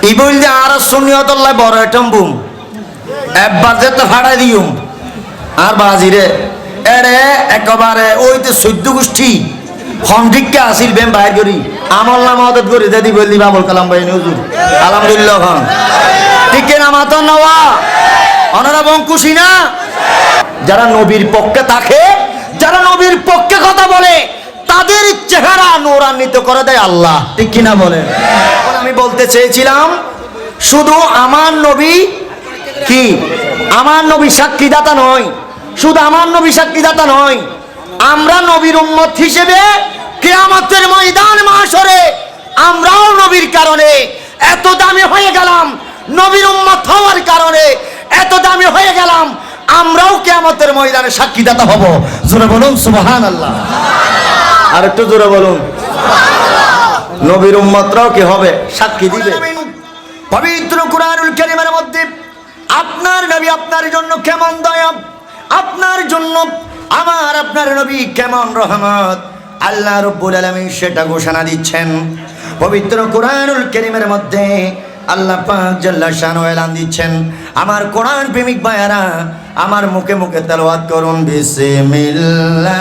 ই বললে আর সুনিয়তুল্লাহ বড় atom broom একবার যেতে ফাড়াই দিউম আর বাজিরে এরে একেবারে ওই তো 14 গোষ্ঠী হন্ডিককে আসিল বেম বাইর করি আমল না মদত করি দাদি বললি বাবুল কালাম ভাই হুজুর আলহামদুলিল্লাহ খান ঠিক না মাতো নওয়া ওনারা বঙ্কুশি না যারা নবীর পক্ষে থাকে যারা নবীর পক্ষে কথা বলে তাদের চেহারা নূরান্বিত করে দেয় আল্লাহ ঠিক কি না বলেন এখন আমি বলতে চেয়েছিলাম শুধু আমার নবী কি আমার নবী সাক্ষীদাতা নয় শুধু আমার নবী সাক্ষীদাতা নয় আমরা নবীর উম্মত হিসেবে কিয়ামতের ময়দান মাশরে আমরাও নবীর কারণে এত দামি হয়ে গেলাম নবীর উম্মত হওয়ার কারণে এত দামি হয়ে গেলাম আমরাও কিয়ামতের ময়দানে সাক্ষীদাতা হব জোরে বলুন সুবহানাল্লাহ আর একটু জোরে বলুন নবীর উম্মতরাও কি হবে সাক্ষী দিবে পবিত্র কুরআনুল কারীমের মধ্যে আপনার নবী আপনার জন্য কেমন দয়া আপনার জন্য আমার আপনার নবী কেমন রহমত আল্লাহ রাব্বুল আলামিন সেটা ঘোষণা দিচ্ছেন পবিত্র কুরআনুল কারীমের মধ্যে আল্লাহ পাক জাল্লা শানহু এলান দিচ্ছেন আমার কোরআন প্রেমিক ভাইয়ারা আমার মুখে মুখে তেলাওয়াত করুন বিসমিল্লাহির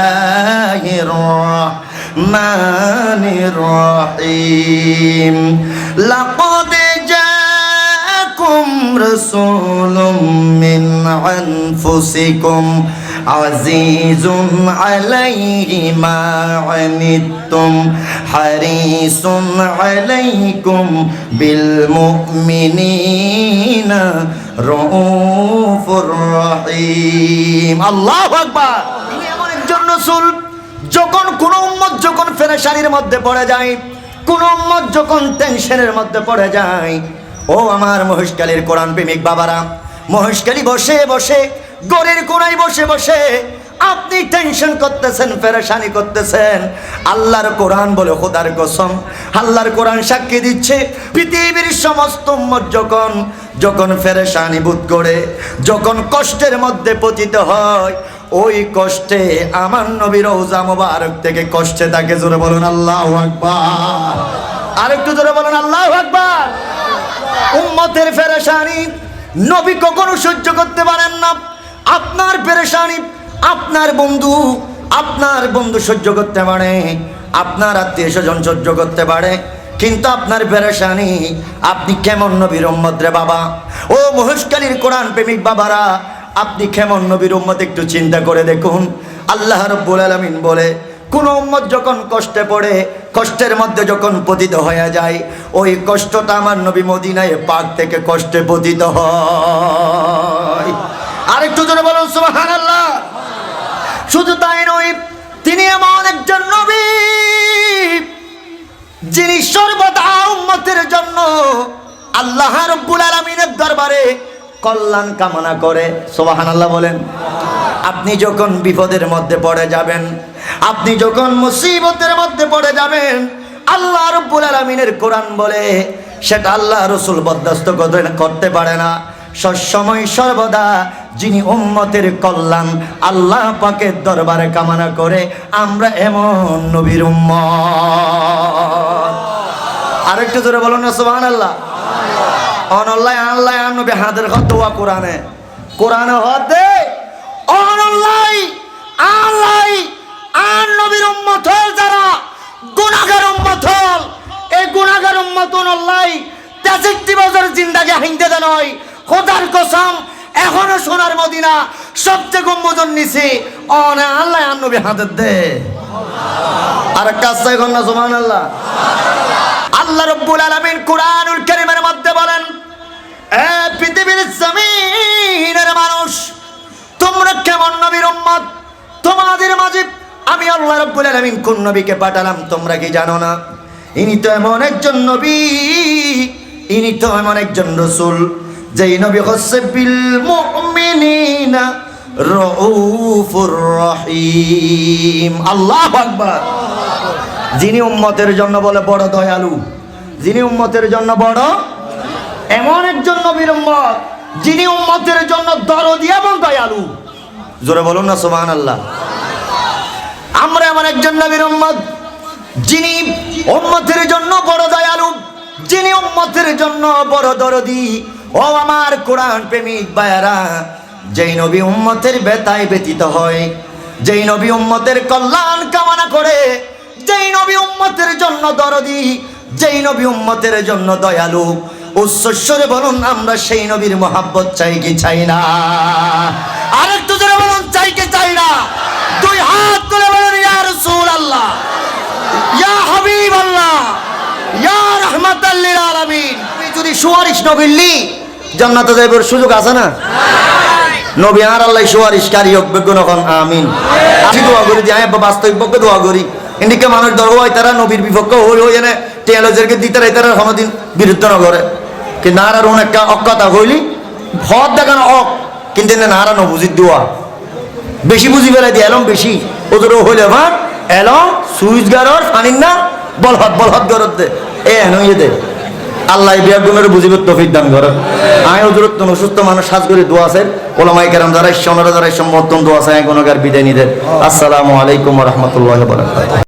রহমানির রহিম লাকাদ জাআকুম রাসূলুম মিন আনফুসিকুম আজিজুন আলাইহি মা আনিতুম হারিসুন আলাইকুম বিল মুমিনিনা রাউফুর রহিম আল্লাহু আকবার তিনি এমন একজন রাসূল যখন কোন উম্মত যখন পেরেশানির মধ্যে পড়ে যায় কোন উম্মত যখন টেনশনের মধ্যে পড়ে যায় ও আমার মহেশখালীর কোরআন প্রেমিক বাবারা মহেশখালী বসে বসে গরের কোনায় বসে বসে আপনি টেনশন করতেছেন পেরেশানি করতেছেন আল্লাহর কোরআন বলে খোদার কসম আল্লাহর কোরআন সাক্ষী দিচ্ছে পৃথিবীর সমস্ত উম্মত যখন পেরেশানি বোধ করে যখন কষ্টের মধ্যে পতিত হয় ওই কষ্টে আমার নবীর রওজা মোবারক থেকে কষ্টে থাকে জোরে বলুন আল্লাহু আকবার আরেকটু জোরে বলুন আল্লাহু আকবার উম্মতের পেরেশানি নবী কখনো সহ্য করতে পারেন না আপনার পেরেশানি আপনার বন্ধু সহ্য করতে পারে আপনার আত্মীয় স্বজন সহ্য করতে পারে কিন্তু আপনার পেরেশানি আপনি কেমন নবীর উম্মত রে বাবা ও মহেশখালীর কোরআন প্রেমিক বাবারা আপনি কেমন নবীর উম্মত একটু চিন্তা করে দেখুন আল্লাহ রাব্বুল আলামিন বলে কোন উম্মত যখন কষ্টে পড়ে কষ্টের মধ্যে যখন পতিত হয়ে যায় ওই কষ্টটা আমার নবী মদিনায় পাক থেকে কষ্টে পতিত হয় আরেকটু জোরে বলুন সুবহানাল্লাহ শুধু তাই নয় তিনি এমন একজন নবী যিনি সর্বদা উম্মতের জন্য আল্লাহ রাব্বুল আলামিনের দরবারে কল্যাণ কামনা করে সুবহানাল্লাহ বলেন আপনি যখন বিপদের মধ্যে পড়ে যাবেন আপনি যখন মুসিবতের মধ্যে পড়ে যাবেন আল্লাহ রাব্বুল আলামিনের কোরআন বলে সেটা আল্লাহ রাসূল বরদাস্ত করতে পারে না সবসময় সর্বদা যিনি উম্মতের কল্যাণ আল্লাহ পাকের দরবারে কামনা করে আমরা এমন নবীর উম্মত আরেকটু জোরে বলুন না সুবহানাল্লাহ অনল্লাহ আল্লাহ নবী হাতের খতওয়া কোরআনে হতে অনল্লাহ আল্লাহ আর নবীর উম্মত হল যারা গুনাহগার উম্মত হল এই গুনাহগার উম্মত অনল্লাহ 63 বছর জিন্দেগি হিন্দে দেন হয় খোদার কসম এখনো সোনার মদিনা সবচেয়ে গম্বুজের নিচে অনে আল্লাহ আর নবী হাতের দে আর কাছে এখন না সুবহানাল্লাহ আল্লাহ রাব্বুল আলামিন কুরআনুল কারীমের মধ্যে বলেন এ পৃথিবীর জমিনের মানুষ তোমরা কেমন নবীর উম্মত তোমাদের মাঝে আমি আল্লাহ রাব্বুল আলামিন কোন নবীকে পাঠালাম তোমরা কি জানো না ইনি তো এমন একজন নবী ইনি তো এমন একজন রাসূল যেই নবী হচ্ছে বিল মুমিনিনা রাউফুর রহিম আল্লাহু আকবার যিনি উম্মতের জন্য বলে বড় দয়ালু যিনি উম্মতের জন্য বড় এমন একজন নবীর উম্মত যিনি উম্মতের জন্য দরদি এবং দয়ালু জোরে বলুন না সুবহানাল্লাহ আমরা এমন একজন নবীর উম্মত যিনি উম্মতের জন্য বড় দয়ালু যিনি উম্মতের জন্য বড় দরদি। ও আমার কোরআন প্রেমিক ভাইয়েরা, যেই নবী উম্মতের ব্যথায় ব্যথিত হয়, যেই নবী উম্মতের কল্যাণ কামনা করে, যেই নবী উম্মতের জন্য দরদি, যেই নবী উম্মতের জন্য দয়ালু, উচ্চস্বরে বলুন আমরা সেই নবীর মহাব্বত চাই কি চাই না? আরেকটু জোরে বলুন চাই কি চাই না? দুই হাত তুলে বলুন ইয়া রাসূলুল্লাহ, ইয়া হাবিবাল্লাহ, ইয়া রাহমাতাল লিল আলামিন। তুমি যদি সুয়ারিশ নবীলি জান্নাতে যাইবার সুযোগ আছে না? নবী আর আল্লাহ সুয়ারিশকারী হোক বেগুন এখন আমিন। আমি দোয়া করি যে আমি বাস্তবিক দোয়া করি ইন্ডিকে মানুষ ধর হয় তারা নবীর বিপক্ষ হই এনে টেলজারকে দিতে রাই তারা কোনোদিন বিরুদ্ধ না করে। কিন্তু আর আর অনেক অকথা হইলি ভদ দেখানো অক, কিন্তু নারা নবুজির দোয়া বেশি বুঝি বেড়াই দিয়ে এলম বেশি ওদের হইলে ভাত এলম সুইচ গারর ফানিন না বলহত গরত দে এ এন দে। আল্লাহ বিয়ার গুণের বুঝিবার তৌফিক দান করে। আমি ওজরত অসুস্থ মানুষ সাজ করে দোয়া আছে ওলামায়ে কেরাম যারা ইসলামের যারা সম্মতন দোয়া আছে গুণগার বিদায় নিতে। আসসালামু আলাইকুম ওয়া রাহমাতুল্লাহি ওয়া বারাকাতুহু।